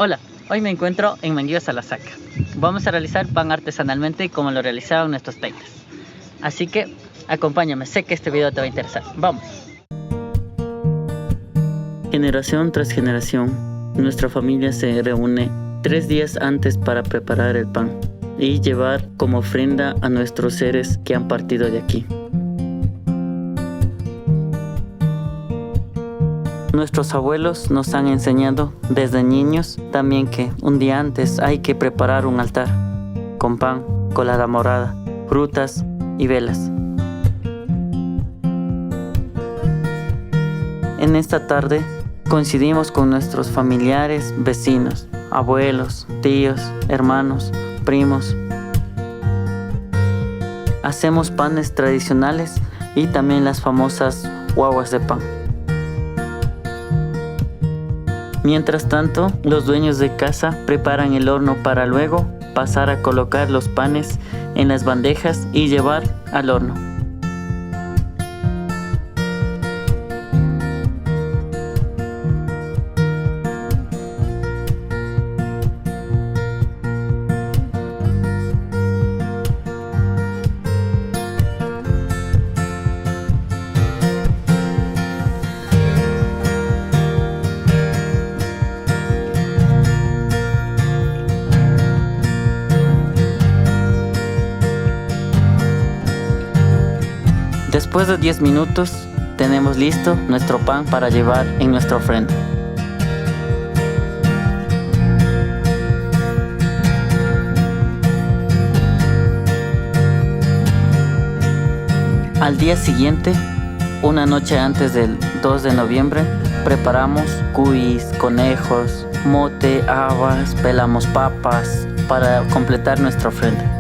Hola, hoy me encuentro en Manguillo Salasaca. Vamos a realizar pan artesanalmente como lo realizaban nuestros taitas. Así que acompáñame, sé que este video te va a interesar. ¡Vamos! Generación tras generación, nuestra familia se reúne 3 días antes para preparar el pan y llevar como ofrenda a nuestros seres que han partido de aquí. Nuestros abuelos nos han enseñado desde niños también que un día antes hay que preparar un altar con pan, colada morada, frutas y velas. En esta tarde coincidimos con nuestros familiares, vecinos, abuelos, tíos, hermanos, primos. Hacemos panes tradicionales y también las famosas guaguas de pan. Mientras tanto, los dueños de casa preparan el horno para luego pasar a colocar los panes en las bandejas y llevar al horno. Después de 10 minutos, tenemos listo nuestro pan para llevar en nuestra ofrenda. Al día siguiente, una noche antes del 2 de noviembre, preparamos cuis, conejos, mote, habas, pelamos papas para completar nuestra ofrenda.